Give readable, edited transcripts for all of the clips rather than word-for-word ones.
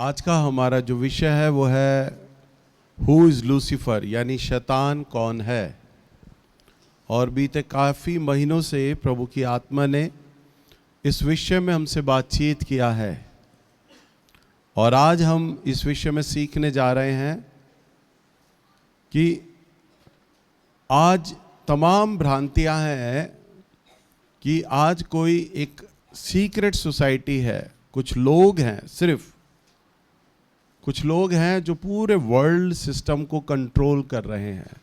आज का हमारा जो विषय है वो है हु इज़ लूसीफर, यानी शैतान कौन है। और बीते काफ़ी महीनों से प्रभु की आत्मा ने इस विषय में हमसे बातचीत किया है और आज हम इस विषय में सीखने जा रहे हैं कि आज तमाम भ्रांतियां हैं कि आज कोई एक सीक्रेट सोसाइटी है, कुछ लोग हैं, सिर्फ कुछ लोग हैं जो पूरे वर्ल्ड सिस्टम को कंट्रोल कर रहे हैं।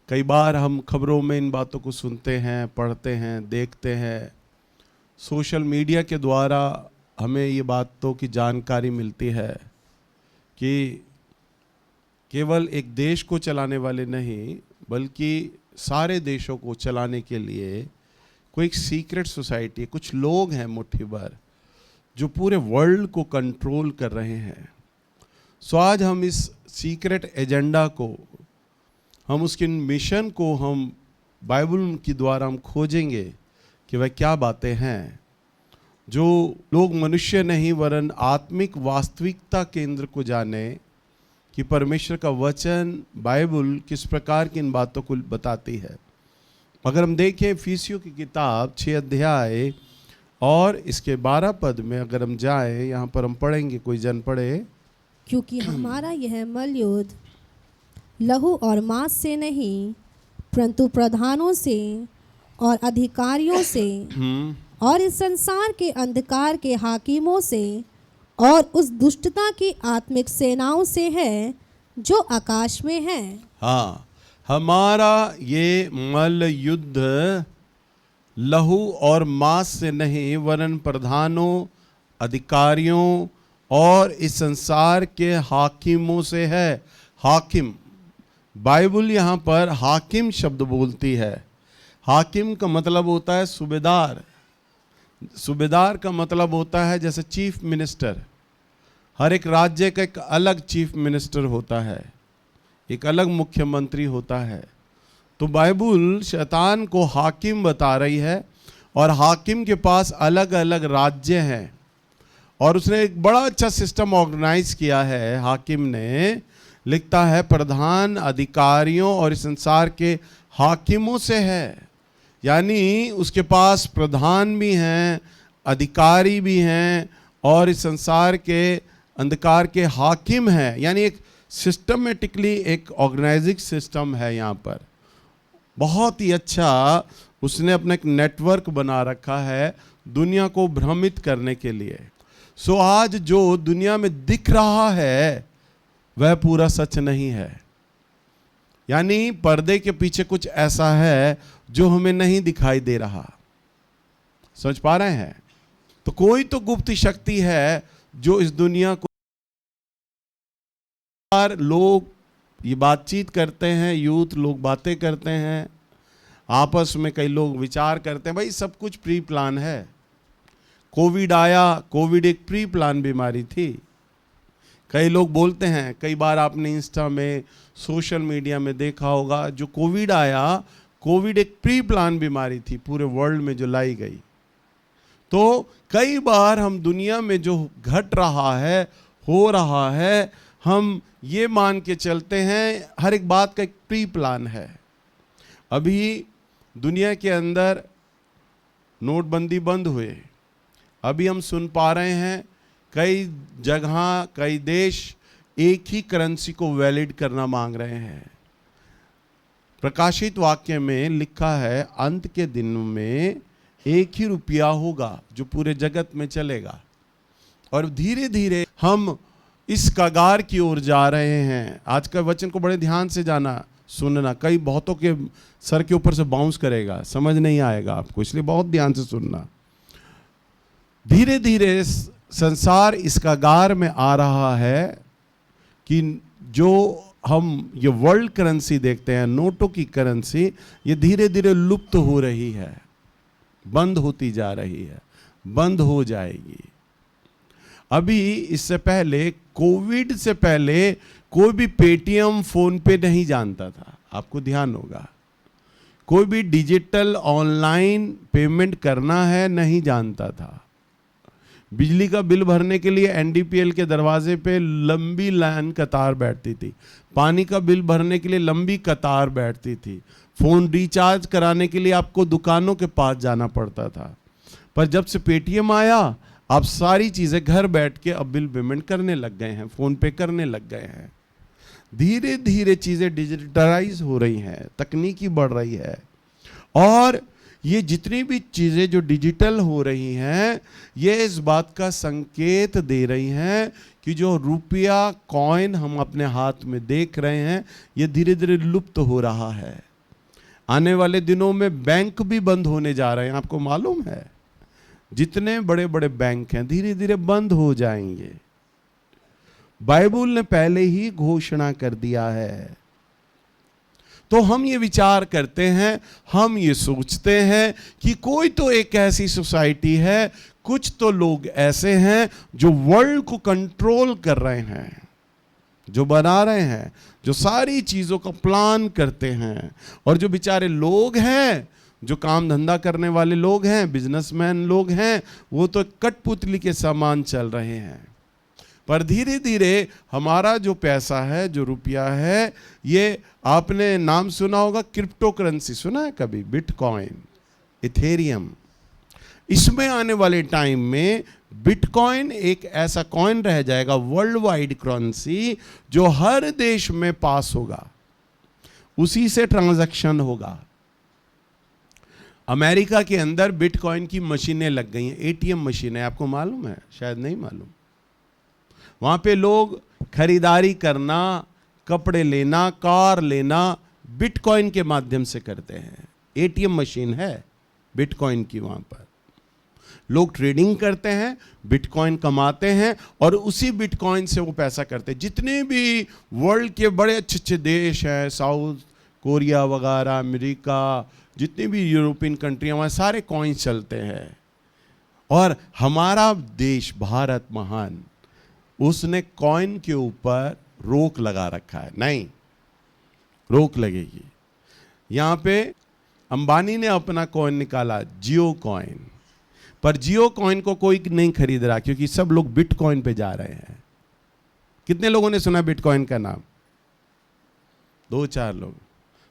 कई बार हम खबरों में इन बातों को सुनते हैं, पढ़ते हैं, देखते हैं। सोशल मीडिया के द्वारा हमें ये बातों की जानकारी मिलती है कि केवल एक देश को चलाने वाले नहीं बल्कि सारे देशों को चलाने के लिए कोई एक सीक्रेट सोसाइटी, कुछ लोग हैं मुट्ठी भर जो पूरे वर्ल्ड को कंट्रोल कर रहे हैं। सो आज हम इस सीक्रेट एजेंडा को, हम उसके मिशन को हम बाइबल के द्वारा हम खोजेंगे कि वह क्या बातें हैं जो लोग मनुष्य नहीं वरन आत्मिक वास्तविकता केंद्र को जाने कि परमेश्वर का वचन बाइबल किस प्रकार की इन बातों को बताती है। अगर हम देखें इफिसियों की किताब 6 अध्याय और इसके 12 पद में अगर हम जाएं, यहाँ पर हम पढ़ेंगे, कोई जन पढ़े। क्योंकि हमारा यह मल युद्ध लहू और मांस से नहीं परंतु प्रधानों से और अधिकारियों से और इस संसार के अंधकार के हाकिमों से और उस दुष्टता की आत्मिक सेनाओं से है जो आकाश में है। हाँ, हमारा ये मल युद्ध लहू और मांस से नहीं वरन प्रधानों, अधिकारियों और इस संसार के हाकिमों से है। हाकिम, बाइबल यहाँ पर हाकिम शब्द बोलती है। हाकिम का मतलब होता है सूबेदार। सूबेदार का मतलब होता है जैसे चीफ मिनिस्टर। हर एक राज्य का एक अलग चीफ मिनिस्टर होता है, एक अलग मुख्यमंत्री होता है। तो बाइबल शैतान को हाकिम बता रही है और हाकिम के पास अलग अलग राज्य हैं और उसने एक बड़ा अच्छा सिस्टम ऑर्गेनाइज किया है। हाकिम ने लिखता है प्रधान, अधिकारियों और इस संसार के हाकिमों से है, यानी उसके पास प्रधान भी हैं, अधिकारी भी हैं और इस संसार के अंधकार के हाकिम हैं। यानी एक सिस्टमेटिकली एक ऑर्गेनाइजिंग सिस्टम है। यहाँ पर बहुत ही अच्छा उसने अपना एक नेटवर्क बना रखा है दुनिया को भ्रमित करने के लिए। सो आज जो दुनिया में दिख रहा है वह पूरा सच नहीं है, यानी पर्दे के पीछे कुछ ऐसा है जो हमें नहीं दिखाई दे रहा। समझ पा रहे हैं? तो कोई तो गुप्त शक्ति है जो इस दुनिया को, लोग ये बातचीत करते हैं, यूथ लोग बातें करते हैं, आपस में कई लोग विचार करते हैं, भाई सब कुछ प्री प्लान है। कोविड आया, कोविड एक प्री प्लान बीमारी थी। कई लोग बोलते हैं, कई बार आपने इंस्टा में, सोशल मीडिया में देखा होगा, जो कोविड आया, कोविड एक प्री प्लान बीमारी थी पूरे वर्ल्ड में जो लाई गई। तो कई बार हम दुनिया में जो घट रहा है, हो रहा है, हम ये मान के चलते हैं हर एक बात का एक प्री प्लान है। अभी दुनिया के अंदर नोटबंदी बंद हुए, अभी हम सुन पा रहे हैं कई जगह, कई देश एक ही करेंसी को वैलिड करना मांग रहे हैं। प्रकाशित वाक्य में लिखा है अंत के दिनों में एक ही रुपया होगा जो पूरे जगत में चलेगा। और धीरे धीरे हम इस कगार की ओर जा रहे हैं। आज का वचन को बड़े ध्यान से जाना, सुनना, कई बहुतों के सर के ऊपर से बाउंस करेगा, समझ नहीं आएगा आपको, इसलिए बहुत ध्यान से सुनना। धीरे धीरे संसार इस कगार में आ रहा है कि जो हम ये वर्ल्ड करेंसी देखते हैं, नोटों की करेंसी, ये धीरे धीरे लुप्त हो रही है, बंद होती जा रही है, बंद हो जाएगी। अभी इससे पहले, कोविड से पहले कोई भी पेटीएम, फोन पे नहीं जानता था, आपको ध्यान होगा। कोई भी डिजिटल ऑनलाइन पेमेंट करना है नहीं जानता था। बिजली का बिल भरने के लिए एनडीपीएल के दरवाजे पे लंबी लाइन कतार बैठती थी, पानी का बिल भरने के लिए लंबी कतार बैठती थी, फोन रिचार्ज कराने के लिए आपको दुकानों के पास जाना पड़ता था। पर जब से पेटीएम आया, आप सारी चीजें घर बैठ के अब बिल पेमेंट करने लग गए हैं, फोन पे करने लग गए हैं। धीरे धीरे चीजें डिजिटलाइज हो रही हैं, तकनीकी बढ़ रही है, और ये जितनी भी चीजें जो डिजिटल हो रही हैं, ये इस बात का संकेत दे रही हैं कि जो रुपया कॉइन हम अपने हाथ में देख रहे हैं, ये धीरे धीरे लुप्त हो रहा है। आने वाले दिनों में बैंक भी बंद होने जा रहे हैं, आपको मालूम है? जितने बड़े बड़े बैंक हैं धीरे धीरे बंद हो जाएंगे। बाइबल ने पहले ही घोषणा कर दिया है। तो हम ये विचार करते हैं, हम ये सोचते हैं कि कोई तो एक ऐसी सोसाइटी है, कुछ तो लोग ऐसे हैं जो वर्ल्ड को कंट्रोल कर रहे हैं, जो बना रहे हैं, जो सारी चीजों का प्लान करते हैं, और जो बेचारे लोग हैं, जो काम धंधा करने वाले लोग हैं, बिजनेसमैन लोग हैं, वो तो कठपुतली के समान चल रहे हैं। पर धीरे धीरे हमारा जो पैसा है, जो रुपया है, ये आपने नाम सुना होगा, क्रिप्टो करेंसी सुना है कभी? Bitcoin, Ethereum. इसमें आने वाले टाइम में बिटकॉइन एक ऐसा कॉइन रह जाएगा, वर्ल्ड वाइड करेंसी, जो हर देश में पास होगा, उसी से ट्रांजैक्शन होगा। अमेरिका के अंदर बिटकॉइन की मशीनें लग गई हैं, एटीएम मशीनें, आपको मालूम है? शायद नहीं मालूम। वहां पे लोग खरीदारी करना, कपड़े लेना, कार लेना बिटकॉइन के माध्यम से करते हैं। एटीएम मशीन है बिटकॉइन की, वहां पर लोग ट्रेडिंग करते हैं, बिटकॉइन कमाते हैं, और उसी बिटकॉइन से वो पैसा करते हैं। जितने भी वर्ल्ड के बड़े अच्छे अच्छे देश हैं, साउथ कोरिया वगैरह, अमेरिका, जितनी भी यूरोपियन कंट्रियां, वहाँ सारे कॉइन्स चलते हैं। और हमारा देश भारत महान, उसने कॉइन के ऊपर रोक लगा रखा है। नहीं, रोक लगेगी। यहाँ पे अंबानी ने अपना कॉइन निकाला, जियो कॉइन, पर जियो कॉइन को कोई नहीं खरीद रहा, क्योंकि सब लोग बिटकॉइन पे जा रहे हैं। कितने लोगों ने सुना बिटकॉइन का नाम? 2-4 लोग।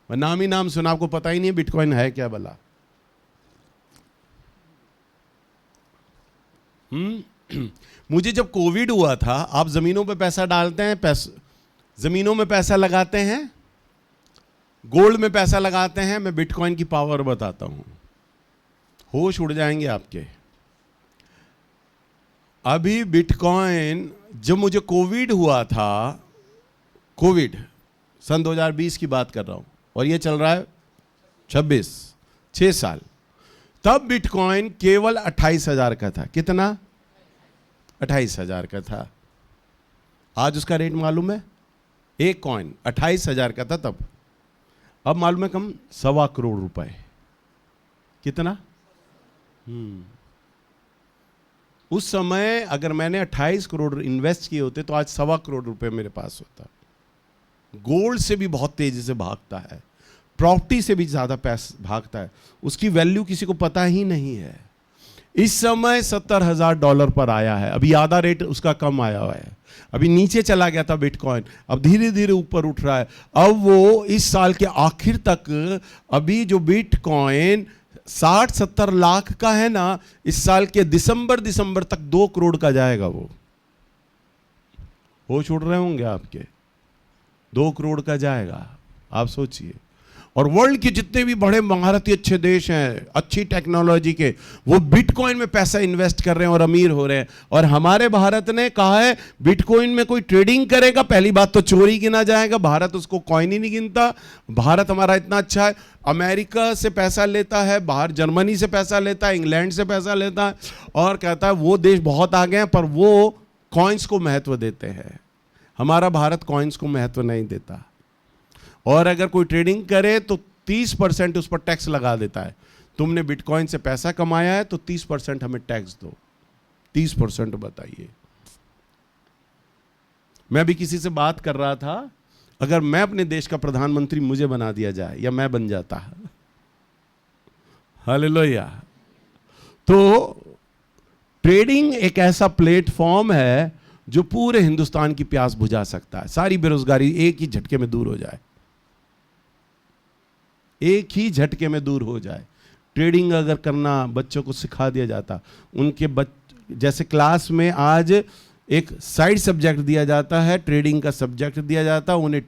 मैं नाम ही नाम सुना, आपको पता ही नहीं है बिटकॉइन है क्या भला। मुझे जब कोविड हुआ था, आप जमीनों पे पैसा डालते हैं, जमीनों में पैसा लगाते हैं, गोल्ड में पैसा लगाते हैं। मैं बिटकॉइन की पावर बताता हूं, होश उड़ जाएंगे आपके। अभी बिटकॉइन, जब मुझे कोविड हुआ था, कोविड सन 2020 की बात कर रहा हूं, और ये चल रहा है 6 साल, तब बिटकॉइन केवल 28,000 का था। कितना? 28,000 का था। आज उसका रेट मालूम है? एक कॉइन 28,000 का था तब, अब मालूम है कम, 1.25 करोड़ रुपए। कितना? उस समय अगर मैंने 28 करोड़ इन्वेस्ट किए होते तो आज 1.25 करोड़ रुपए मेरे पास होता। गोल्ड से भी बहुत तेजी से भागता है, प्रॉपर्टी से भी ज्यादा पैसा भागता है, उसकी वैल्यू किसी को पता ही नहीं है। इस समय $70,000 पर आया है, अभी आधा रेट उसका कम आया हुआ है, अभी नीचे चला गया था बिटकॉइन, अब धीरे धीरे ऊपर उठ रहा है। अब वो इस साल के आखिर तक, अभी जो बिटकॉइन 60-70 लाख का है ना, इस साल के दिसंबर तक 2 करोड़ का जाएगा। वो होश उड़ रहे होंगे आपके, 2 करोड़ का जाएगा, आप सोचिए। और वर्ल्ड के जितने भी बड़े महारथी अच्छे देश हैं, अच्छी टेक्नोलॉजी के, वो बिटकॉइन में पैसा इन्वेस्ट कर रहे हैं और अमीर हो रहे हैं। और हमारे भारत ने कहा है बिटकॉइन में कोई ट्रेडिंग करेगा, पहली बात तो चोरी गिना जाएगा, भारत उसको कॉइन ही नहीं गिनता। भारत हमारा इतना अच्छा है, अमेरिका से पैसा लेता है, बाहर जर्मनी से पैसा लेता है, इंग्लैंड से पैसा लेता है, और कहता है वो देश बहुत आगे हैं, पर वो कॉइन्स को महत्व देते हैं। हमारा भारत कॉइन्स को महत्व नहीं देता। और अगर कोई ट्रेडिंग करे तो 30% उस पर टैक्स लगा देता है। तुमने बिटकॉइन से पैसा कमाया है तो 30% हमें टैक्स दो। 30% बताइए। मैं अभी किसी से बात कर रहा था, अगर मैं अपने देश का प्रधानमंत्री मुझे बना दिया जाए, या मैं बन जाता, हालेलुया, तो ट्रेडिंग एक ऐसा प्लेटफॉर्म है जो पूरे हिंदुस्तान की प्यास बुझा सकता है। सारी बेरोजगारी एक ही झटके में दूर हो जाए, एक ही झटके में दूर हो जाए। ट्रेडिंग अगर करना बच्चों को सिखा दिया जाता, उनके जैसे क्लास में आज एक साइड सब्जेक्ट दिया जाता है, ट्रेडिंग का सब्जेक्ट दिया जाता, उन्हें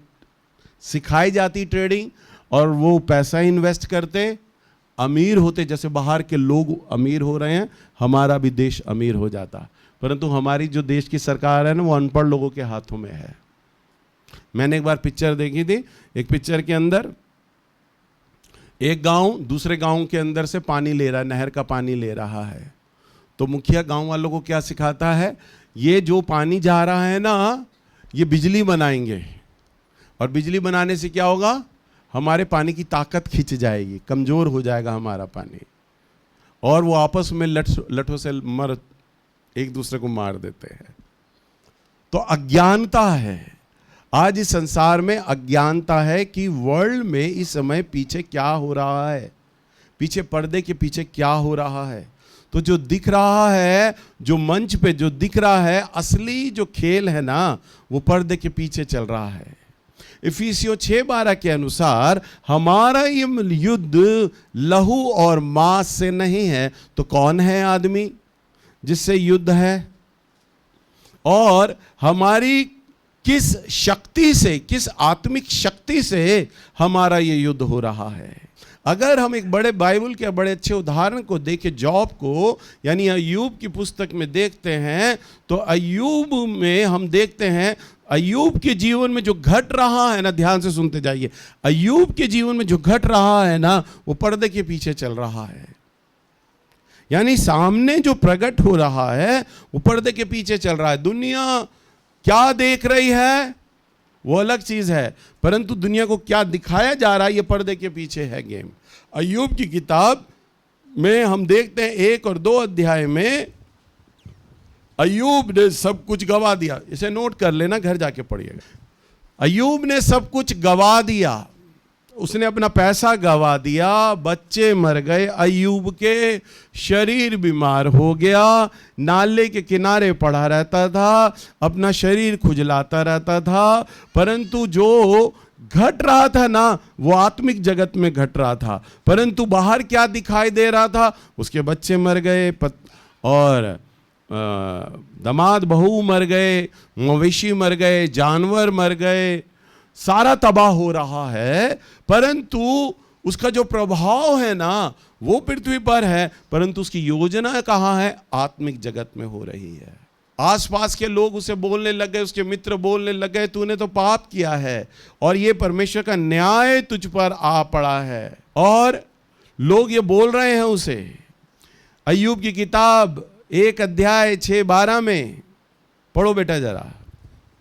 सिखाई जाती ट्रेडिंग, और वो पैसा इन्वेस्ट करते, अमीर होते। जैसे बाहर के लोग अमीर हो रहे हैं, हमारा भी देश अमीर हो जाता। परंतु हमारी जो देश की सरकार है ना, वो अनपढ़ लोगों के हाथों में है। मैंने एक बार पिक्चर देखी थी, एक पिक्चर के अंदर एक गांव दूसरे गांव के अंदर से पानी ले रहा है, नहर का पानी ले रहा है। तो मुखिया गांव वालों को क्या सिखाता है, ये जो पानी जा रहा है ना, ये बिजली बनाएंगे, और बिजली बनाने से क्या होगा, हमारे पानी की ताकत खिंच जाएगी, कमजोर हो जाएगा हमारा पानी, और वो आपस में लठों से एक दूसरे को मार देते हैं। तो अज्ञानता है, आज इस संसार में अज्ञानता है कि वर्ल्ड में इस समय पीछे क्या हो रहा है, पीछे पर्दे के पीछे क्या हो रहा है। तो जो दिख रहा है, जो मंच पे जो दिख रहा है, असली जो खेल है ना, वो पर्दे के पीछे चल रहा है। इफिसियों 6:12 के अनुसार हमारा ये युद्ध लहू और मांस से नहीं है। तो कौन है आदमी जिससे युद्ध है, और हमारी किस शक्ति से, किस आत्मिक शक्ति से हमारा ये युद्ध हो रहा है। अगर हम एक बड़े बाइबल के बड़े अच्छे उदाहरण को देखें, जॉब को, यानी अय्यूब की पुस्तक में देखते हैं, तो अय्यूब में हम देखते हैं, अय्यूब के जीवन में जो घट रहा है ना, ध्यान से सुनते जाइए, अय्यूब के जीवन में जो घट रहा है ना, वो पर्दे के पीछे चल रहा है। यानी सामने जो प्रकट हो रहा है वो पर्दे के पीछे चल रहा है। दुनिया क्या देख रही है वो अलग चीज है, परंतु दुनिया को क्या दिखाया जा रहा है, ये पर्दे के पीछे है गेम। अय्यूब की किताब में हम देखते हैं 1 और 2 अध्याय में अय्यूब ने सब कुछ गवा दिया। इसे नोट कर लेना, घर जाके पढ़िएगा। अय्यूब ने सब कुछ गवा दिया, उसने अपना पैसा गवा दिया, बच्चे मर गए, अय्यूब के शरीर बीमार हो गया, नाले के किनारे पड़ा रहता था, अपना शरीर खुजलाता रहता था। परंतु जो घट रहा था ना, वो आत्मिक जगत में घट रहा था। परंतु बाहर क्या दिखाई दे रहा था, उसके बच्चे मर गए, और दामाद बहू मर गए, मवेशी मर गए, जानवर मर गए, सारा तबाह हो रहा है। परंतु उसका जो प्रभाव है ना, वो पृथ्वी पर है, परंतु उसकी योजना कहाँ है, आत्मिक जगत में हो रही है। आसपास के लोग उसे बोलने लग गए, उसके मित्र बोलने लग गए, तूने तो पाप किया है और ये परमेश्वर का न्याय तुझ पर आ पड़ा है। और लोग ये बोल रहे हैं उसे। अय्यूब की किताब 1 अध्याय 6-12 में पढ़ो बेटा जरा।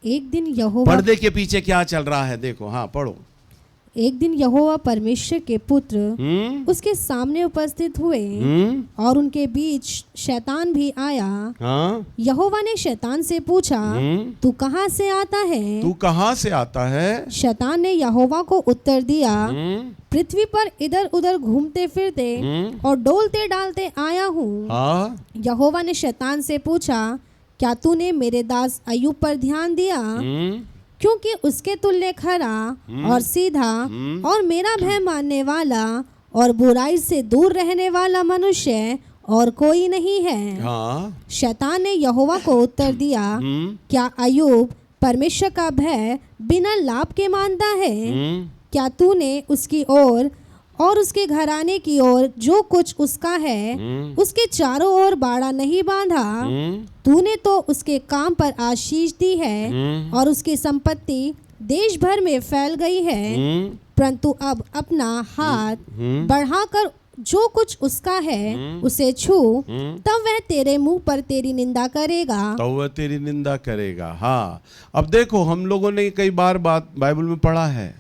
एक दिन यहोवा, पर्दे के पीछे क्या चल रहा है देखो, हाँ पढ़ो। एक दिन यहोवा परमेश्वर के पुत्र उसके सामने उपस्थित हुए, और उनके बीच शैतान भी आया। हाँ? यहोवा ने शैतान से पूछा, तू कहाँ से आता है? तू कहाँ से आता है? शैतान ने यहोवा को उत्तर दिया, पृथ्वी पर इधर उधर घूमते फिरते और डोलते डालते आया हूँ। हाँ? यहोवा ने शैतान से पूछा, क्या तूने मेरे दास अय्यूब पर ध्यान दिया? क्योंकि उसके तुल्य खरा और सीधा और मेरा भय मानने वाला और बुराई से दूर रहने वाला मनुष्य और कोई नहीं है। हाँ? शैतान ने यहोवा को उत्तर दिया, क्या अय्यूब परमेश्वर का भय बिना लाभ के मानता है? क्या तूने उसकी ओर और उसके घराने की ओर जो कुछ उसका है उसके चारों ओर बाड़ा नहीं बांधा? तूने तो उसके काम पर आशीष दी है और उसकी संपत्ति देश भर में फैल गई है। परंतु अब अपना हाथ बढ़ाकर जो कुछ उसका है उसे छू, तब वह तेरे मुंह पर तेरी निंदा करेगा। तो वह तेरी निंदा करेगा। हाँ, अब देखो, हम लोगों ने कई बार बात बाइबल में पढ़ा है,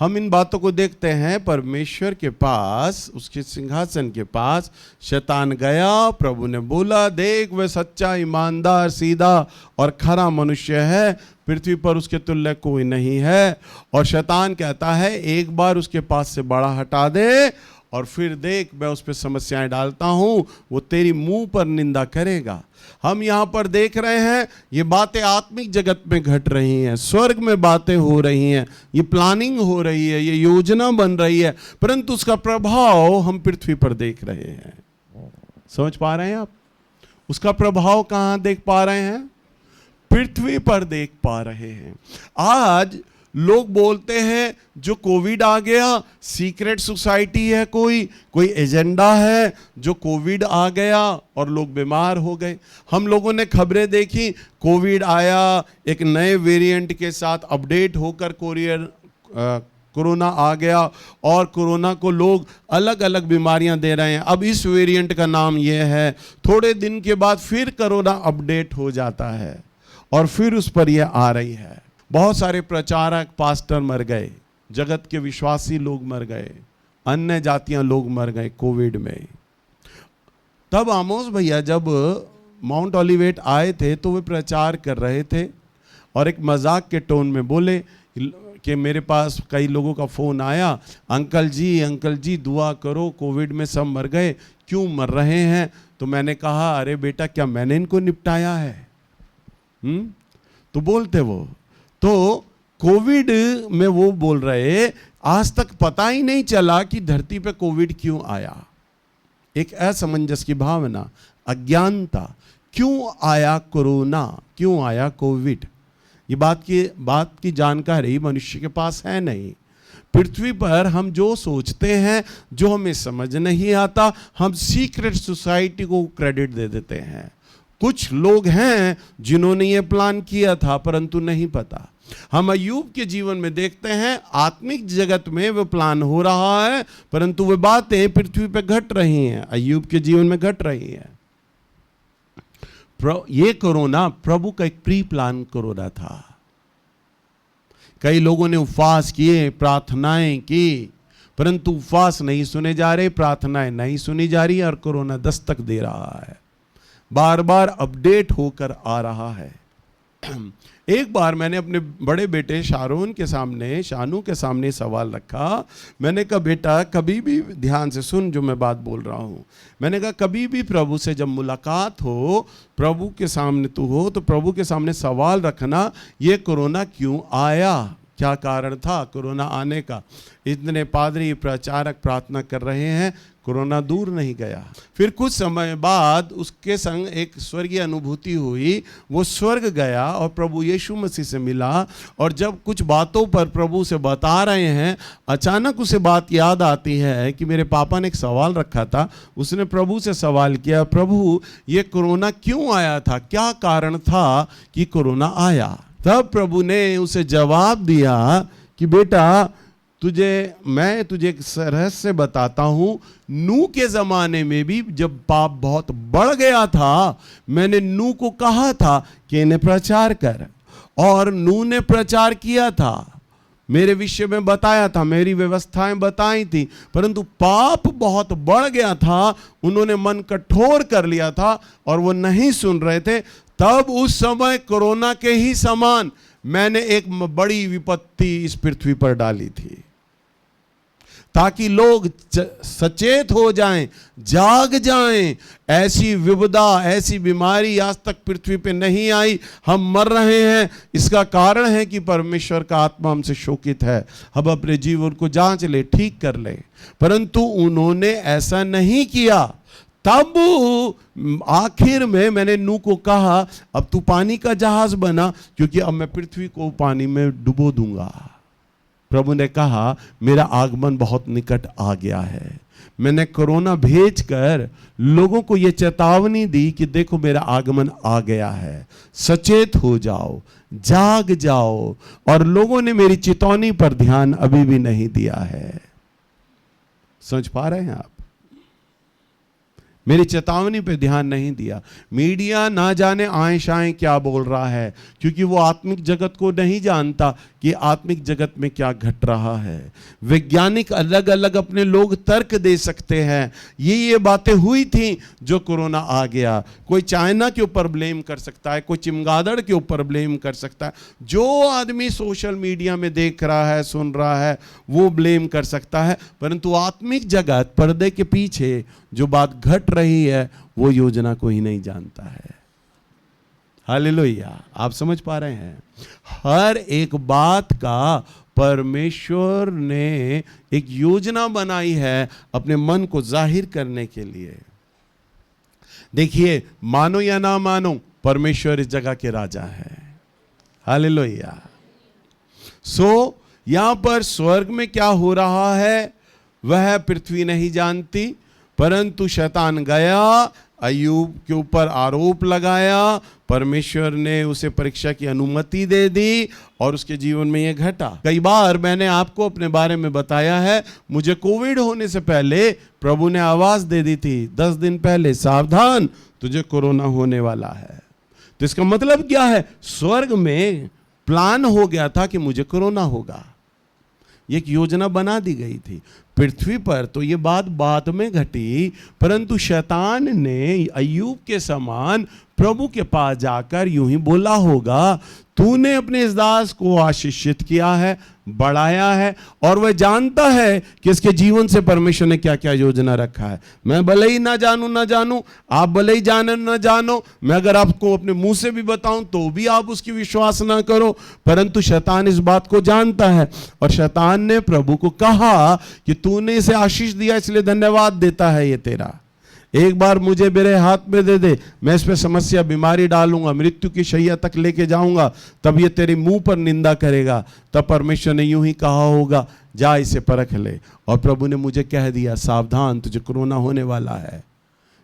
हम इन बातों को देखते हैं। परमेश्वर के पास, उसके सिंहासन के पास शैतान गया, प्रभु ने बोला, देख वह सच्चा, ईमानदार, सीधा और खरा मनुष्य है, पृथ्वी पर उसके तुल्य कोई नहीं है। और शैतान कहता है, एक बार उसके पास से बड़ा हटा दे और फिर देख मैं उस पर समस्याएं डालता हूं, वो तेरी मुंह पर निंदा करेगा। हम यहां पर देख रहे हैं ये बातें आत्मिक जगत में घट रही हैं, स्वर्ग में बातें हो रही हैं, ये प्लानिंग हो रही है, ये योजना बन रही है, परंतु उसका प्रभाव हम पृथ्वी पर देख रहे हैं। समझ पा रहे हैं आप? उसका प्रभाव कहां देख पा रहे हैं? पृथ्वी पर देख पा रहे हैं। आज लोग बोलते हैं जो कोविड आ गया सीक्रेट सोसाइटी है, कोई एजेंडा है, जो कोविड आ गया और लोग बीमार हो गए। हम लोगों ने खबरें देखी, कोविड आया एक नए वेरिएंट के साथ अपडेट होकर कोरोना आ गया और कोरोना को लोग अलग अलग बीमारियां दे रहे हैं। अब इस वेरिएंट का नाम यह है, थोड़े दिन के बाद फिर कोरोना अपडेट हो जाता है और फिर उस पर यह आ रही है। बहुत सारे प्रचारक पास्टर मर गए, जगत के विश्वासी लोग मर गए, अन्य जातियां लोग मर गए कोविड में। तब आमोस भैया जब माउंट ओलिवेट आए थे तो वे प्रचार कर रहे थे और एक मजाक के टोन में बोले कि मेरे पास कई लोगों का फ़ोन आया, अंकल जी दुआ करो, कोविड में सब मर गए, क्यों मर रहे हैं? तो मैंने कहा अरे बेटा क्या मैंने इनको निपटाया है? तो बोलते वो तो कोविड में वो बोल रहे आज तक पता ही नहीं चला कि धरती पे कोविड क्यों आया। एक असमंजस की भावना, अज्ञानता, क्यों आया कोरोना, क्यों आया कोविड, ये बात की जानकारी मनुष्य के पास है नहीं। पृथ्वी पर हम जो सोचते हैं, जो हमें समझ नहीं आता, हम सीक्रेट सोसाइटी को क्रेडिट दे देते हैं। कुछ लोग हैं जिन्होंने ये प्लान किया था परंतु नहीं पता। हम अय्यूब के जीवन में देखते हैं आत्मिक जगत में वो प्लान हो रहा है परंतु वे बातें पृथ्वी पे घट रही हैं, अय्यूब के जीवन में घट रही हैं। ये कोरोना प्रभु का एक प्री प्लान कोरोना था। कई लोगों ने उपवास किए, प्रार्थनाएं की, परंतु उपवास नहीं सुने जा रहे, प्रार्थनाएं नहीं सुनी जा रही और कोरोना दस्तक दे रहा है, बार बार अपडेट होकर आ रहा है। एक बार मैंने अपने बड़े बेटे शानू के सामने सवाल रखा। मैंने कहा बेटा कभी भी ध्यान से सुन जो मैं बात बोल रहा हूँ। मैंने कहा कभी भी प्रभु से जब मुलाकात हो, प्रभु के सामने तू हो, तो प्रभु के सामने सवाल रखना ये कोरोना क्यों आया, क्या कारण था कोरोना आने का। इतने पादरी प्रचारक प्रार्थना कर रहे हैं, कोरोना दूर नहीं गया। फिर कुछ समय बाद उसके संग एक स्वर्गीय अनुभूति हुई, वो स्वर्ग गया और प्रभु यीशु मसीह से मिला और जब कुछ बातों पर प्रभु से बता रहे हैं, अचानक उसे बात याद आती है कि मेरे पापा ने एक सवाल रखा था। उसने प्रभु से सवाल किया, प्रभु ये कोरोना क्यों आया था, क्या कारण था कि कोरोना आया। तब प्रभु ने उसे जवाब दिया कि बेटा मैं तुझे एक रहस्य बताता हूं, नूह के जमाने में भी जब पाप बहुत बढ़ गया था, मैंने नूह को कहा था कि इन्हें प्रचार कर, और नूह ने प्रचार किया था, मेरे विषय में बताया था, मेरी व्यवस्थाएं बताई थी, परंतु पाप बहुत बढ़ गया था, उन्होंने मन कठोर कर लिया था और वो नहीं सुन रहे थे। तब उस समय कोरोना के ही समान मैंने एक बड़ी विपत्ति इस पृथ्वी पर डाली थी ताकि लोग सचेत हो जाएं, जाग जाएं। ऐसी विपदा, ऐसी बीमारी आज तक पृथ्वी पे नहीं आई, हम मर रहे हैं। इसका कारण है कि परमेश्वर का आत्मा हमसे शोकित है, हम अपने जीवन को जांच ले, ठीक कर ले, परंतु उन्होंने ऐसा नहीं किया। तब आखिर में मैंने नूह को कहा अब तू पानी का जहाज बना, क्योंकि अब मैं पृथ्वी को पानी में डुबो दूंगा। प्रभु ने कहा मेरा आगमन बहुत निकट आ गया है। मैंने कोरोना भेजकर लोगों को यह चेतावनी दी कि देखो मेरा आगमन आ गया है, सचेत हो जाओ, जाग जाओ। और लोगों ने मेरी चेतावनी पर ध्यान अभी भी नहीं दिया है। समझ पा रहे हैं आप? मेरी चेतावनी पे ध्यान नहीं दिया। मीडिया ना जाने आए शाएं क्या बोल रहा है, क्योंकि वो आत्मिक जगत को नहीं जानता कि आत्मिक जगत में क्या घट रहा है। वैज्ञानिक अलग अलग अपने लोग तर्क दे सकते हैं, ये बातें हुई थी जो कोरोना आ गया। कोई चाइना के ऊपर ब्लेम कर सकता है, कोई चमगादड़ के ऊपर ब्लेम कर सकता है, जो आदमी सोशल मीडिया में देख रहा है, सुन रहा है, वो ब्लेम कर सकता है। परंतु आत्मिक जगत, पर्दे के पीछे जो बात घट रही है, वो योजना को ही नहीं जानता है। हालेलुया, आप समझ पा रहे हैं? हर एक बात का परमेश्वर ने एक योजना बनाई है अपने मन को जाहिर करने के लिए। देखिए, मानो या ना मानो, परमेश्वर इस जगह के राजा है। हालेलुया। यहां पर स्वर्ग में क्या हो रहा है वह पृथ्वी नहीं जानती, परंतु शैतान गया, अय्यूब के ऊपर आरोप लगाया, परमेश्वर ने उसे परीक्षा की अनुमति दे दी और उसके जीवन में यह घटा। कई बार मैंने आपको अपने बारे में बताया है, मुझे कोविड होने से पहले प्रभु ने आवाज दे दी थी 10 दिन पहले, सावधान तुझे कोरोना होने वाला है। तो इसका मतलब क्या है? स्वर्ग में प्लान हो गया था कि मुझे कोरोना होगा, एक योजना बना दी गई थी। पृथ्वी पर तो ये बात बाद में घटी, परंतु शैतान ने अय्यूब के समान प्रभु के पास जाकर यूं ही बोला होगा, तूने अपने इस दास को आशीषित किया है, बढ़ाया है, और वह जानता है कि इसके जीवन से परमेश्वर ने क्या क्या योजना रखा है। मैं भले ही ना जानूं, आप भले ही जानो ना जानो, मैं अगर आपको अपने मुंह से भी बताऊं तो भी आप उसकी विश्वास ना करो, परंतु शैतान इस बात को जानता है। और शैतान ने प्रभु को कहा कि तूने इसे आशीष दिया, इसलिए धन्यवाद देता है ये तेरा, एक बार मुझे मेरे हाथ में दे दे, मैं इस पे समस्या, बीमारी डालूंगा, मृत्यु की शैया तक लेके जाऊंगा, तब ये तेरे मुंह पर निंदा करेगा। तब परमेश्वर ने यूं ही कहा होगा, जा इसे परख ले। और प्रभु ने मुझे कह दिया, सावधान तुझे कोरोना होने वाला है।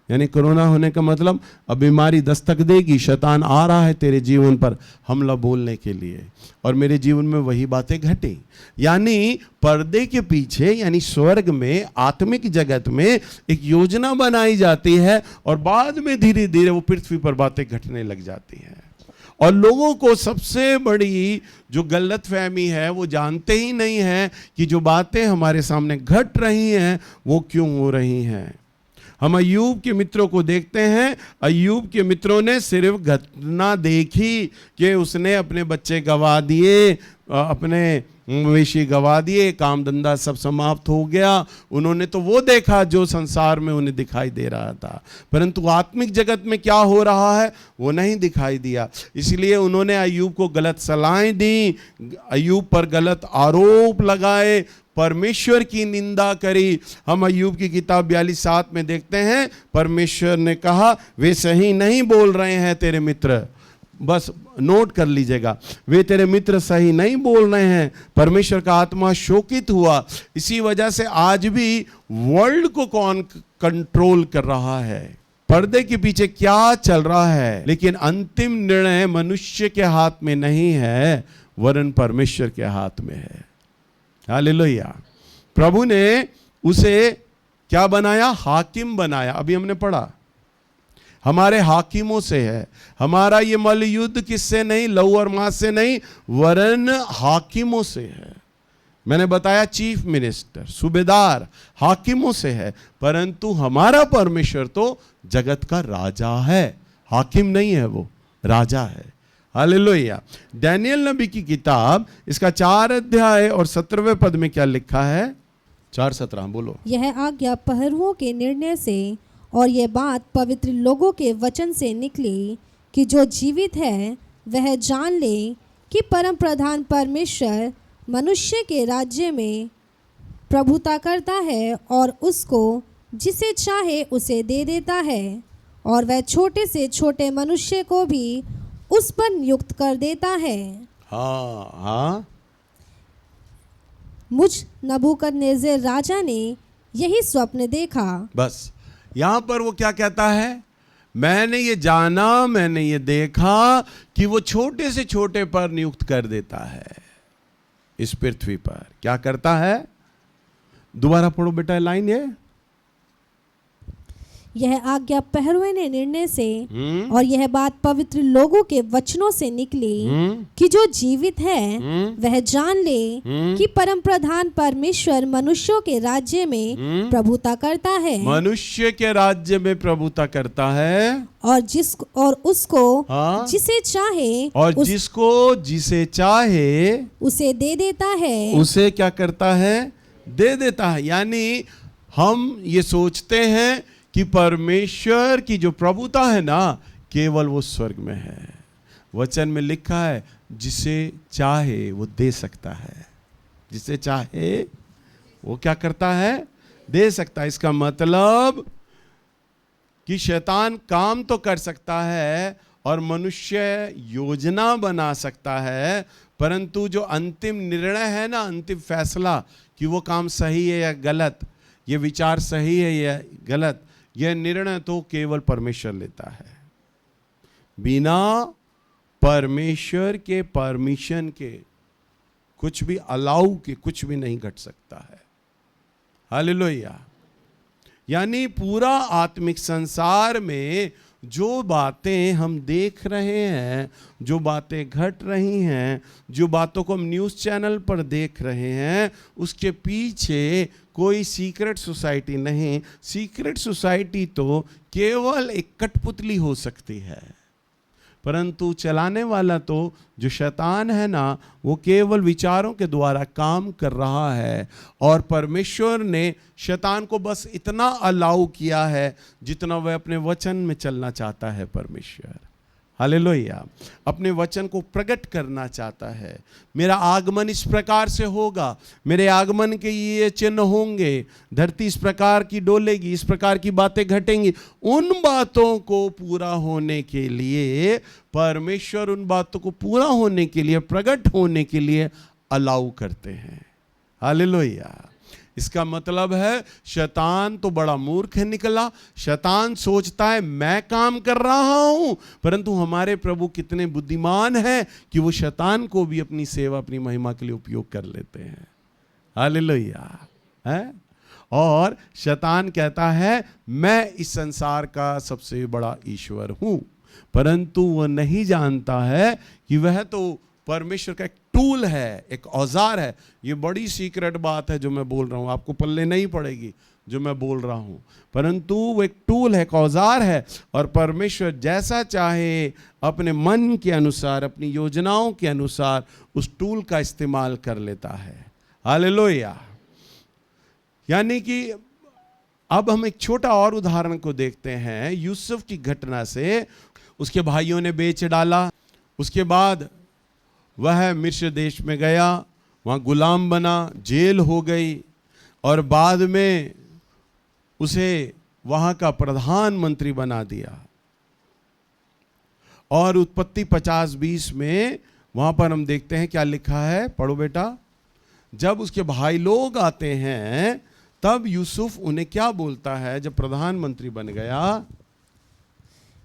यानी कोरोना होने का मतलब अब बीमारी दस्तक देगी, शैतान आ रहा है तेरे जीवन पर हमला बोलने के लिए। और मेरे जीवन में वही बातें घटी। यानी पर्दे के पीछे, यानी स्वर्ग में, आत्मिक जगत में एक योजना बनाई जाती है और बाद में धीरे धीरे वो पृथ्वी पर बातें घटने लग जाती हैं। और लोगों को सबसे बड़ी जो गलतफहमी है, वो जानते ही नहीं है कि जो बातें हमारे सामने घट रही हैं वो क्यों हो रही हैं। हम अय्यूब के मित्रों को देखते हैं, अय्यूब के मित्रों ने सिर्फ घटना देखी कि उसने अपने बच्चे गंवा दिए, अपने मवेशी गंवा दिए, काम धंधा सब समाप्त हो गया। उन्होंने तो वो देखा जो संसार में उन्हें दिखाई दे रहा था, परंतु आत्मिक जगत में क्या हो रहा है वो नहीं दिखाई दिया। इसलिए उन्होंने अय्यूब को गलत सलाहें दी, अय्यूब पर गलत आरोप लगाए, परमेश्वर की निंदा करी। हम अय्यूब की किताब 42:7 में देखते हैं, परमेश्वर ने कहा, वे सही नहीं बोल रहे हैं तेरे मित्र। बस नोट कर लीजिएगा, वे तेरे मित्र सही नहीं बोल रहे हैं। परमेश्वर का आत्मा शोकित हुआ। इसी वजह से आज भी वर्ल्ड को कौन कंट्रोल कर रहा है, पर्दे के पीछे क्या चल रहा है, लेकिन अंतिम निर्णय मनुष्य के हाथ में नहीं है, वरन परमेश्वर के हाथ में है। हालेलुया। प्रभु ने उसे क्या बनाया? हाकिम बनाया। अभी हमने पढ़ा, हमारे हाकिमों से है। हमारा ये मल युद्ध किससे नहीं, लहू और मांस से नहीं, वरन हाकिमों से है। मैंने बताया चीफ मिनिस्टर, सूबेदार, हाकिमों से है। परंतु हमारा परमेश्वर तो जगत का राजा है, हाकिम नहीं है, वो राजा है। हालेलुया। डैनियल नबी की किताब, इसका 4 अध्याय और 17वें पद में क्या लिखा है? 4:17 बोलो। यह आज्ञा पहरुओं के निर्णय से और यह बात पवित्र लोगों के वचन से निकली कि जो जीवित है वह जान ले कि परम प्रधान परमेश्वर मनुष्य के राज्य में प्रभुता करता है और उसको जिसे चाहे उसे दे देता है, और वह छोटे से छोटे मनुष्य को भी उस पर नियुक्त कर देता है। हाँ। मुझ नबूकदनेस्सर राजा ने यही स्वप्न देखा। बस यहां पर वो क्या कहता है? मैंने ये जाना, मैंने ये देखा कि वो छोटे से छोटे पर नियुक्त कर देता है। इस पृथ्वी पर क्या करता है? दोबारा पढ़ो बेटा लाइन ये। यह आज्ञा पहरुए निर्णय से और यह बात पवित्र लोगों के वचनों से निकली कि जो जीवित है वह जान ले कि परम प्रधान परमेश्वर मनुष्यों के राज्य में प्रभुता करता है, मनुष्य के राज्य में प्रभुता करता है, और उसको हाँ? जिसे चाहे और जिसको जिसे चाहे उसे दे देता है, उसे क्या करता है? दे देता है। यानी हम ये सोचते हैं कि परमेश्वर की जो प्रभुता है ना, केवल वो स्वर्ग में है। वचन में लिखा है जिसे चाहे वो दे सकता है, जिसे चाहे वो क्या करता है? दे सकता है। इसका मतलब कि शैतान काम तो कर सकता है और मनुष्य योजना बना सकता है, परंतु जो अंतिम निर्णय है ना, अंतिम फैसला कि वो काम सही है या गलत, ये विचार सही है या गलत, यह निर्णय तो केवल परमेश्वर लेता है। बिना परमेश्वर के परमिशन के, कुछ भी अलाउ के, कुछ भी नहीं घट सकता है। हालेलुया। यानी पूरा आत्मिक संसार में जो बातें हम देख रहे हैं, जो बातें घट रही हैं, जो बातों को हम न्यूज़ चैनल पर देख रहे हैं, उसके पीछे कोई सीक्रेट सोसाइटी नहीं। सीक्रेट सोसाइटी तो केवल एक कठपुतली हो सकती है, परंतु चलाने वाला तो जो शैतान है ना, वो केवल विचारों के द्वारा काम कर रहा है। और परमेश्वर ने शैतान को बस इतना अलाउ किया है जितना वह अपने वचन में चलना चाहता है। परमेश्वर हालेलुया अपने वचन को प्रकट करना चाहता है। मेरा आगमन इस प्रकार से होगा, मेरे आगमन के ये चिन्ह होंगे, धरती इस प्रकार की डोलेगी, इस प्रकार की बातें घटेंगी। उन बातों को पूरा होने के लिए परमेश्वर, उन बातों को पूरा होने के लिए, प्रकट होने के लिए अलाउ करते हैं। हालेलुया। इसका मतलब है शैतान तो बड़ा मूर्ख निकला। शैतान सोचता है मैं काम कर रहा हूं, परंतु हमारे प्रभु कितने बुद्धिमान हैं कि वो शैतान को भी अपनी सेवा, अपनी महिमा के लिए उपयोग कर लेते हैं। हालेलुया है। और शैतान कहता है मैं इस संसार का सबसे बड़ा ईश्वर हूं, परंतु वह नहीं जानता है कि वह तो परमेश्वर का एक टूल है, एक औजार है। ये बड़ी सीक्रेट बात है जो मैं बोल रहा हूँ, आपको पल्ले नहीं पड़ेगी जो मैं बोल रहा हूँ, परंतु वो एक टूल है, एक औजार है। और परमेश्वर जैसा चाहे अपने मन के अनुसार, अपनी योजनाओं के अनुसार उस टूल का इस्तेमाल कर लेता है। हालेलुया। यानी कि अब हम एक छोटा और उदाहरण को देखते हैं यूसुफ की घटना से। उसके भाइयों ने बेच डाला, उसके बाद वह मिस्र देश में गया, वहाँ गुलाम बना, जेल हो गई, और बाद में उसे वहाँ का प्रधानमंत्री बना दिया। और उत्पत्ति 50-20 में वहाँ पर हम देखते हैं क्या लिखा है, पढ़ो बेटा। जब उसके भाई लोग आते हैं तब यूसुफ उन्हें क्या बोलता है जब प्रधानमंत्री बन गया?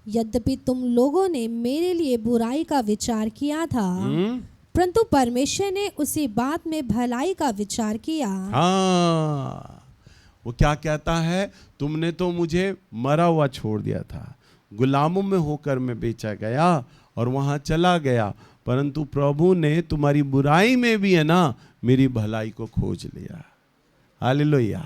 यद्यपि तुम लोगों ने मेरे लिए बुराई का विचार किया था, परंतु परमेश्वर ने उसी बात में भलाई का विचार किया। हाँ, वो क्या कहता है, तुमने तो मुझे मरा हुआ छोड़ दिया था, गुलामों में होकर मैं बेचा गया और वहां चला गया, परंतु प्रभु ने तुम्हारी बुराई में भी है ना मेरी भलाई को खोज लिया। हालेलुया।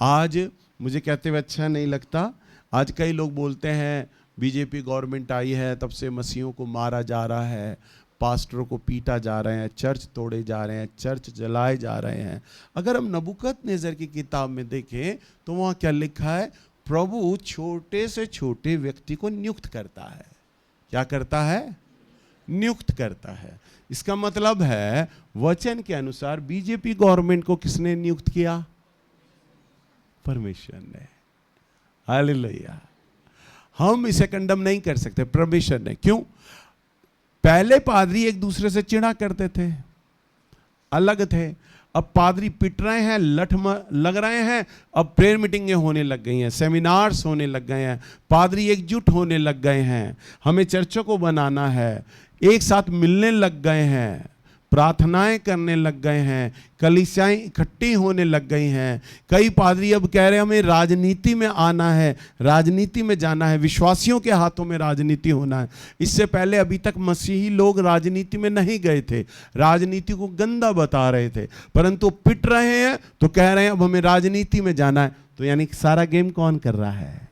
आज मुझे कहते हुए अच्छा नहीं लगता, आज कई लोग बोलते हैं बीजेपी गवर्नमेंट आई है तब से मसीहों को मारा जा रहा है, पास्टरों को पीटा जा रहे हैं, चर्च तोड़े जा रहे हैं, चर्च जलाए जा रहे हैं। अगर हम नबूकदनेस्सर की किताब में देखें तो वहाँ क्या लिखा है, प्रभु छोटे से छोटे व्यक्ति को नियुक्त करता है। क्या करता है? नियुक्त करता है। इसका मतलब है वचन के अनुसार बीजेपी गवर्नमेंट को किसने नियुक्त किया? परमेश्वर ने। हालेलुया। हम इसे कंडम नहीं कर सकते, परमेश्वर ने। क्यों? पहले पादरी एक दूसरे से चिढ़ा करते थे, अलग थे। अब पादरी पिट रहे हैं, लठ लग रहे हैं, अब प्रेयर मीटिंगें होने लग गई हैं, सेमिनार्स होने लग गए हैं, पादरी एकजुट होने लग गए हैं, हमें चर्चों को बनाना है, एक साथ मिलने लग गए हैं, प्रार्थनाएं करने लग गए हैं, कलीसियाएं इकट्ठी होने लग गई हैं। कई पादरी अब कह रहे हैं हमें राजनीति में आना है, राजनीति में जाना है, विश्वासियों के हाथों में राजनीति होना है। इससे पहले अभी तक मसीही लोग राजनीति में नहीं गए थे, राजनीति को गंदा बता रहे थे, परंतु पिट रहे हैं तो कह रहे हैं अब हमें राजनीति में जाना है। तो यानी सारा गेम कौन कर रहा है?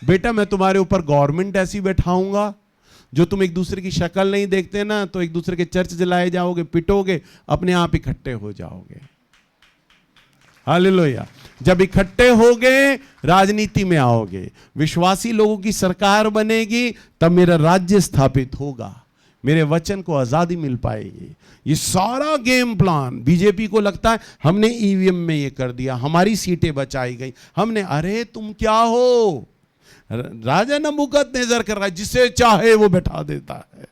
बेटा मैं तुम्हारे ऊपर गवर्नमेंट ऐसी बैठाऊंगा जो तुम एक दूसरे की शक्ल नहीं देखते ना, तो एक दूसरे के चर्च जलाए जाओगे, पिटोगे, अपने आप इकट्ठे हो जाओगे। हालेलुया। जब इकट्ठे होगे राजनीति में आओगे, विश्वासी लोगों की सरकार बनेगी, तब मेरा राज्य स्थापित होगा, मेरे वचन को आजादी मिल पाएगी। ये सारा गेम प्लान बीजेपी को लगता है हमने ईवीएम में ये कर दिया, हमारी सीटें बचाई गई, हमने, अरे तुम क्या हो? राजा नबूकदनेस्सर कर रहा है, जिसे चाहे वो बैठा देता है।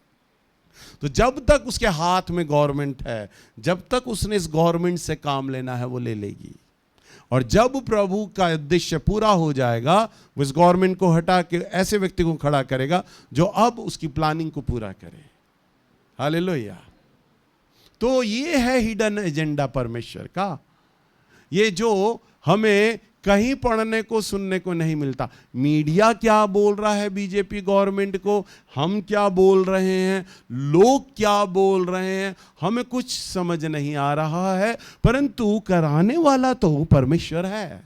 तो जब तक उसके हाथ में गवर्नमेंट है, जब तक उसने इस गवर्नमेंट से काम लेना है वो ले लेगी, और जब प्रभु का उद्देश्य पूरा हो जाएगा वो इस गवर्नमेंट को हटा के ऐसे व्यक्ति को खड़ा करेगा जो अब उसकी प्लानिंग को पूरा करे। हालेलुया। तो ये है हिडन एजेंडा परमेश्वर का, ये जो हमें कहीं पढ़ने को सुनने को नहीं मिलता। मीडिया क्या बोल रहा है बीजेपी गवर्नमेंट को, हम क्या बोल रहे हैं, लोग क्या बोल रहे हैं, हमें कुछ समझ नहीं आ रहा है, परंतु कराने वाला तो परमेश्वर है।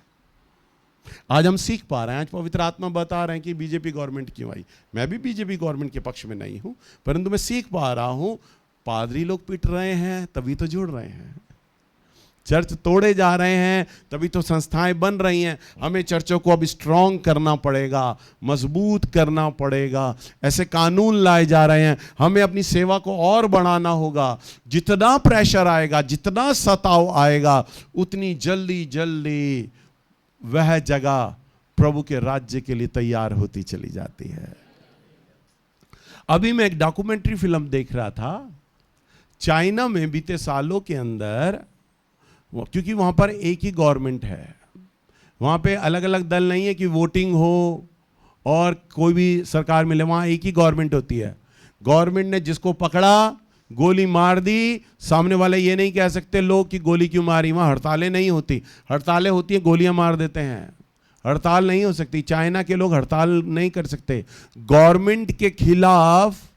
आज हम सीख पा रहे हैं, आज पवित्र आत्मा बता रहे हैं कि बीजेपी गवर्नमेंट क्यों आई। मैं भी बीजेपी गवर्नमेंट के पक्ष में नहीं हूं, परंतु मैं सीख पा रहा हूं, पादरी लोग पिट रहे हैं तभी तो जुड़ रहे हैं, चर्च तोड़े जा रहे हैं तभी तो संस्थाएं बन रही हैं। हमें चर्चों को अब स्ट्रांग करना पड़ेगा, मजबूत करना पड़ेगा, ऐसे कानून लाए जा रहे हैं, हमें अपनी सेवा को और बढ़ाना होगा। जितना प्रेशर आएगा, जितना सताव आएगा, उतनी जल्दी जल्दी वह जगह प्रभु के राज्य के लिए तैयार होती चली जाती है। अभी मैं एक डॉक्यूमेंट्री फिल्म देख रहा था, चाइना में बीते सालों के अंदर, क्योंकि वहाँ पर एक ही गवर्नमेंट है, वहाँ पे अलग अलग दल नहीं है कि वोटिंग हो और कोई भी सरकार मिले, वहाँ एक ही गवर्नमेंट होती है। गवर्नमेंट ने जिसको पकड़ा गोली मार दी, सामने वाले ये नहीं कह सकते लोग कि गोली क्यों मारी। वहाँ हड़तालें नहीं होती, हड़तालें होती हैं गोलियां मार देते हैं, हड़ताल नहीं हो सकती। चाइना के लोग हड़ताल नहीं कर सकते, गवर्नमेंट के खिलाफ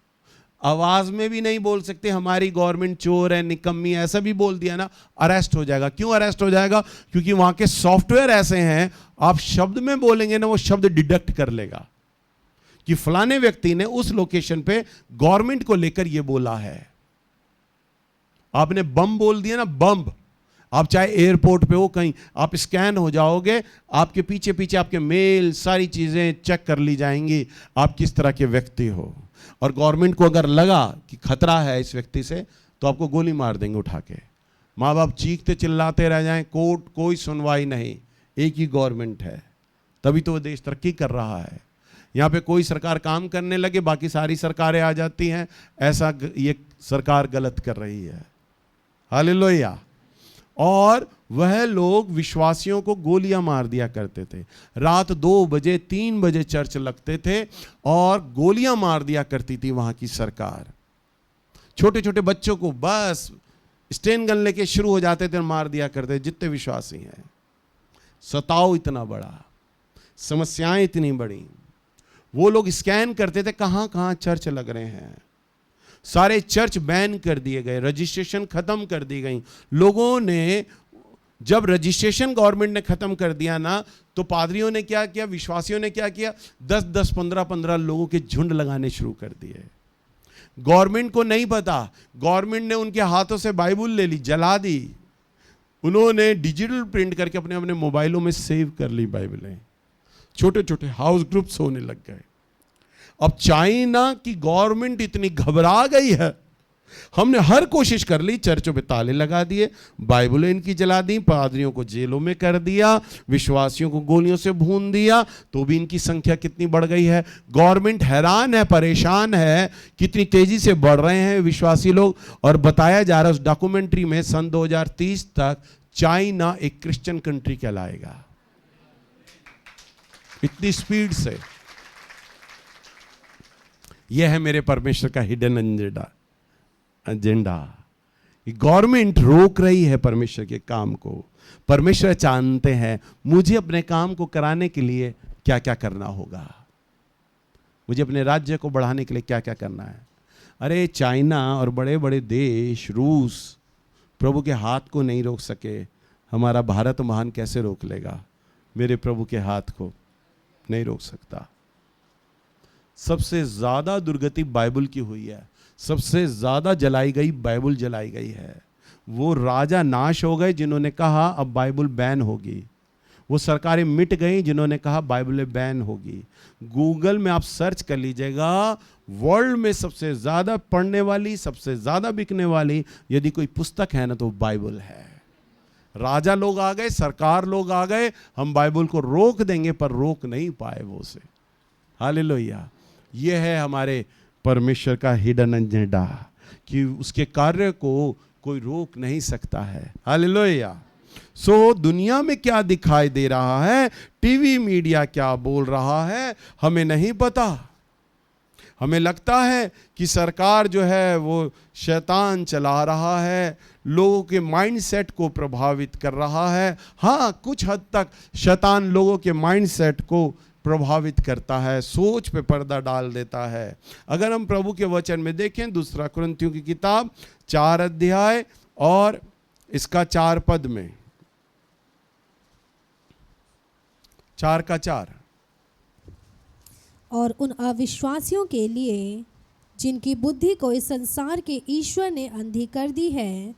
आवाज में भी नहीं बोल सकते हमारी गवर्नमेंट चोर है, निकम्मी, ऐसा भी बोल दिया ना अरेस्ट हो जाएगा। क्यों अरेस्ट हो जाएगा? क्योंकि वहां के सॉफ्टवेयर ऐसे हैं, आप शब्द में बोलेंगे ना वो शब्द डिडक्ट कर लेगा कि फलाने व्यक्ति ने उस लोकेशन पे गवर्नमेंट को लेकर ये बोला है। आपने बम बोल दिया ना, बम, आप चाहे एयरपोर्ट पे हो कहीं, आप स्कैन हो जाओगे, आपके पीछे पीछे आपके मेल सारी चीजें चेक कर ली जाएंगी आप किस तरह के व्यक्ति हो। और गवर्नमेंट को अगर लगा कि खतरा है इस व्यक्ति से तो आपको गोली मार देंगे उठा के। माँ बाप चीखते चिल्लाते रह जाएं, कोर्ट कोई सुनवाई नहीं, एक ही गवर्नमेंट है, तभी तो वो देश तरक्की कर रहा है। यहाँ पे कोई सरकार काम करने लगे बाकी सारी सरकारें आ जाती हैं, ऐसा ये सरकार गलत कर रही है। हालेलुया। और वह लोग विश्वासियों को गोलियां मार दिया करते थे, रात 2 बजे 3 बजे चर्च लगते थे और गोलियां मार दिया करती थी वहां की सरकार। छोटे छोटे बच्चों को बस स्टेन गन लेके शुरू हो जाते थे, मार दिया करते जितने विश्वासी हैं। सताव इतना बड़ा, समस्याएं इतनी बड़ी, वो लोग स्कैन करते थे कहां कहां चर्च लग रहे हैं। सारे चर्च बैन कर दिए गए, रजिस्ट्रेशन खत्म कर दी गई। लोगों ने जब रजिस्ट्रेशन गवर्नमेंट ने खत्म कर दिया ना, तो पादरियों ने क्या किया, विश्वासियों ने क्या किया, 10-10, 15-15 लोगों के झुंड लगाने शुरू कर दिए। गवर्नमेंट को नहीं पता, गवर्नमेंट ने उनके हाथों से बाइबल ले ली, जला दी। उन्होंने डिजिटल प्रिंट करके अपने अपने मोबाइलों में सेव कर ली बाइबलें। छोटे छोटे हाउस ग्रुप्स होने लग गए। अब चाइना की गवर्नमेंट इतनी घबरा गई है, हमने हर कोशिश कर ली, चर्चों पे ताले लगा दिए, बाइबलें इनकी जला दी, पादरियों को जेलों में कर दिया, विश्वासियों को गोलियों से भून दिया, तो भी इनकी संख्या कितनी बढ़ गई है। गवर्नमेंट हैरान है, परेशान है, कितनी तेजी से बढ़ रहे हैं विश्वासी लोग। और बताया जा रहा है उस डॉक्यूमेंट्री में सन 2030 तक चाइना एक क्रिश्चियन कंट्री कहलाएगा, इतनी स्पीड से। यह है मेरे परमेश्वर का हिडन एजेंडा। एजेंडा। गवर्नमेंट रोक रही है परमेश्वर के काम को। परमेश्वर जानते हैं मुझे अपने काम को कराने के लिए क्या क्या करना होगा, मुझे अपने राज्य को बढ़ाने के लिए क्या क्या करना है। अरे चाइना और बड़े बड़े देश, रूस प्रभु के हाथ को नहीं रोक सके, हमारा भारत महान कैसे रोक लेगा? मेरे प्रभु के हाथ को नहीं रोक सकता। सबसे ज्यादा दुर्गति बाइबल की हुई है, सबसे ज्यादा जलाई गई बाइबल जलाई गई है। वो राजा नाश हो गए जिन्होंने कहा अब बाइबल बैन होगी, वो सरकारें मिट गई जिन्होंने कहा बाइबल बैन होगी। गूगल में आप सर्च कर लीजिएगा, वर्ल्ड में सबसे ज्यादा पढ़ने वाली, सबसे ज्यादा बिकने वाली यदि कोई पुस्तक है ना तो बाइबल है। राजा लोग आ गए, सरकार लोग आ गए, हम बाइबल को रोक देंगे पर रोक नहीं पाए वो उसे। हालेलुया। ये है हमारे परमेश्वर का हिडन एजेंडा कि उसके कार्य को कोई रोक नहीं सकता है। हालेलुया। सो दुनिया में क्या दिखाई दे रहा है, टीवी मीडिया क्या बोल रहा है, हमें नहीं पता। हमें लगता है कि सरकार जो है वो शैतान चला रहा है, लोगों के माइंडसेट को प्रभावित कर रहा है। हाँ, कुछ हद तक शैतान लोगों के माइंडसेट को प्रभावित करता है, सोच पे पर्दा डाल देता है। अगर हम प्रभु के वचन में देखें, दूसरा कुरिन्थियों की किताब 4 अध्याय और इसका 4 पद में, 4 का 4, और उन अविश्वासियों के लिए जिनकी बुद्धि को इस संसार के ईश्वर ने अंधी कर दी है,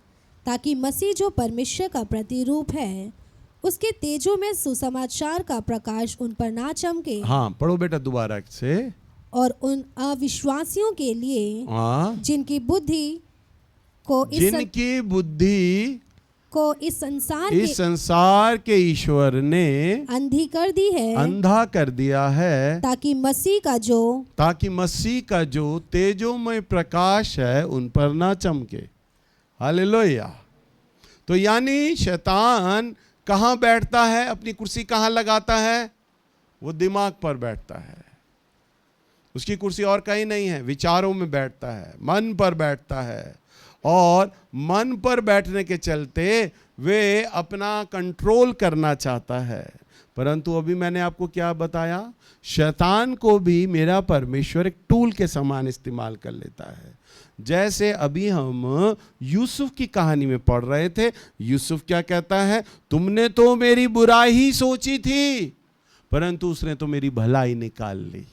ताकि मसीह जो परमेश्वर का प्रतिरूप है उसके तेजों में सुसमाचार का प्रकाश उन पर ना चमके। हाँ, पढ़ो बेटा दोबारा से। और उन अविश्वासियों के लिए हाँ, जिनकी बुद्धि को इस संसार के ईश्वर ने अंधी कर दी है, अंधा कर दिया है, ताकि मसीह का जो तेजोमय प्रकाश है उन पर ना चमके। हालेलुया। तो यानी शैतान कहाँ बैठता है, अपनी कुर्सी कहाँ लगाता है? वो दिमाग पर बैठता है। उसकी कुर्सी और कहीं नहीं है, विचारों में बैठता है, मन पर बैठता है। और मन पर बैठने के चलते वे अपना कंट्रोल करना चाहता है। परंतु अभी मैंने आपको क्या बताया, शैतान को भी मेरा परमेश्वर एक टूल के समान इस्तेमाल कर लेता है। जैसे अभी हम यूसुफ की कहानी में पढ़ रहे थे, यूसुफ क्या कहता है, तुमने तो मेरी बुराई ही सोची थी परंतु उसने तो मेरी भलाई निकाल ली।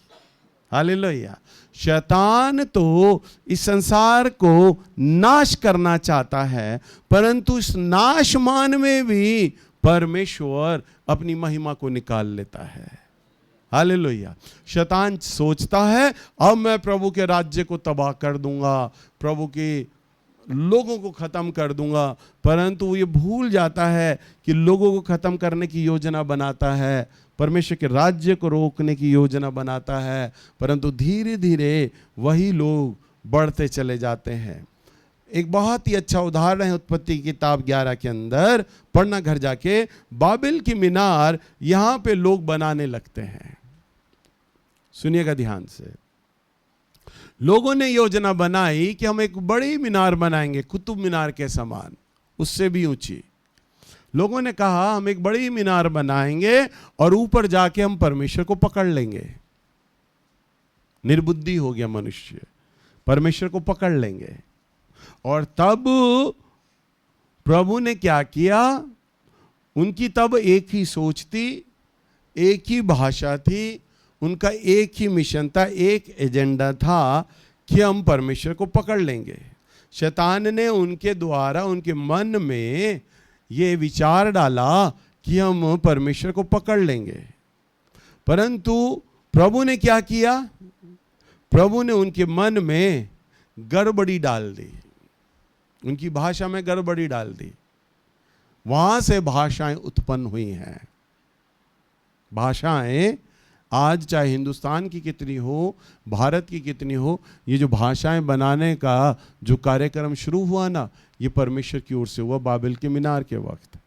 हालेलुया। शैतान तो इस संसार को नाश करना चाहता है, परंतु इस नाशमान में भी परमेश्वर अपनी महिमा को निकाल लेता है। हालेलुया। शैतान सोचता है अब मैं प्रभु के राज्य को तबाह कर दूंगा, प्रभु के लोगों को खत्म कर दूंगा, परंतु ये भूल जाता है कि लोगों को खत्म करने की योजना बनाता है, परमेश्वर के राज्य को रोकने की योजना बनाता है, परंतु धीरे धीरे वही लोग बढ़ते चले जाते हैं। एक बहुत ही अच्छा उदाहरण है उत्पत्ति की किताब 11 के अंदर, पढ़ना घर जाके। बाबिल की मीनार यहां पे लोग बनाने लगते हैं। सुनिएगा ध्यान से। लोगों ने योजना बनाई कि हम एक बड़ी मीनार बनाएंगे, कुतुब मीनार के समान, उससे भी ऊंची। लोगों ने कहा हम एक बड़ी मीनार बनाएंगे और ऊपर जाके हम परमेश्वर को पकड़ लेंगे। निर्बुद्धि हो गया मनुष्य, परमेश्वर को पकड़ लेंगे। और तब प्रभु ने क्या किया, उनकी तब एक ही सोच थी, एक ही भाषा थी, उनका एक ही मिशन था, एक एजेंडा था कि हम परमेश्वर को पकड़ लेंगे। शैतान ने उनके द्वारा उनके मन में ये विचार डाला कि हम परमेश्वर को पकड़ लेंगे, परंतु प्रभु ने क्या किया, प्रभु ने उनके मन में गड़बड़ी डाल दी, उनकी भाषा में गड़बड़ी डाल दी। वहां से भाषाएं उत्पन्न हुई हैं। भाषाएं आज चाहे हिंदुस्तान की कितनी हो, भारत की कितनी हो, ये जो भाषाएं बनाने का जो कार्यक्रम शुरू हुआ ना, ये परमेश्वर की ओर से हुआ बाबिल के मीनार के वक्त।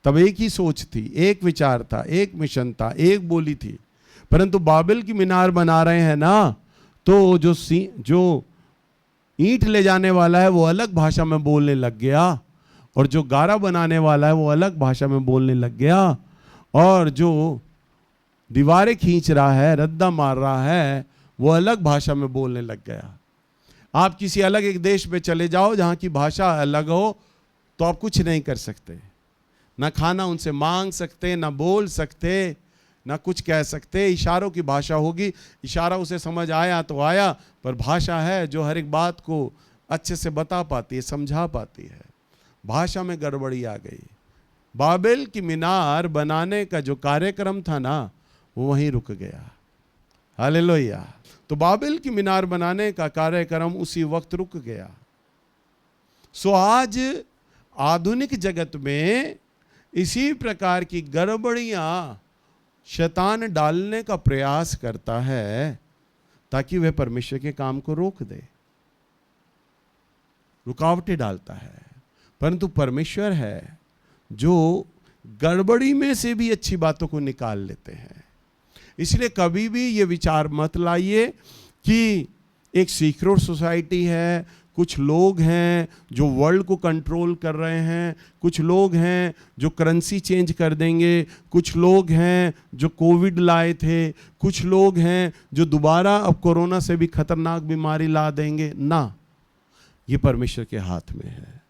तब एक ही सोच थी, एक विचार था, एक मिशन था, एक बोली थी। परंतु बाबिल की मीनार बना रहे हैं ना, तो जो ईंट ले जाने वाला है वो अलग भाषा में बोलने लग गया, और जो गारा बनाने वाला है वो अलग भाषा में बोलने लग गया, और जो दीवारें खींच रहा है, रद्दा मार रहा है, वो अलग भाषा में बोलने लग गया। आप किसी अलग एक देश में चले जाओ जहाँ की भाषा अलग हो, तो आप कुछ नहीं कर सकते, ना खाना उनसे मांग सकते, ना बोल सकते, ना कुछ कह सकते। इशारों की भाषा होगी, इशारा उसे समझ आया तो आया, पर भाषा है जो हर एक बात को अच्छे से बता पाती है, समझा पाती है। भाषा में गड़बड़ी आ गई। बाबेल की मीनार बनाने का जो कार्यक्रम था ना, वो वहीं रुक गया। हालेलुया। तो बाबेल की मीनार बनाने का कार्यक्रम उसी वक्त रुक गया। सो आज आधुनिक जगत में इसी प्रकार की गड़बड़ियां शैतान डालने का प्रयास करता है, ताकि वह परमेश्वर के काम को रोक दे, रुकावटें डालता है। परंतु परमेश्वर है जो गड़बड़ी में से भी अच्छी बातों को निकाल लेते हैं। इसलिए कभी भी ये विचार मत लाइए कि एक सीक्रेट सोसाइटी है, कुछ लोग हैं जो वर्ल्ड को कंट्रोल कर रहे हैं, कुछ लोग हैं जो करेंसी चेंज कर देंगे, कुछ लोग हैं जो कोविड लाए थे, कुछ लोग हैं जो दोबारा अब कोरोना से भी खतरनाक बीमारी ला देंगे। ना, ये परमेश्वर के हाथ में है।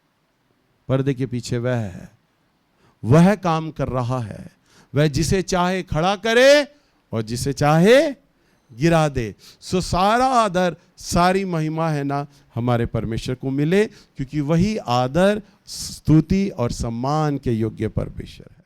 पर्दे के पीछे वह है, वह काम कर रहा है। वह जिसे चाहे खड़ा करे और जिसे चाहे गिरा दे। सो सारा आदर, सारी महिमा है ना हमारे परमेश्वर को मिले, क्योंकि वही आदर, स्तुति और सम्मान के योग्य परमेश्वर है।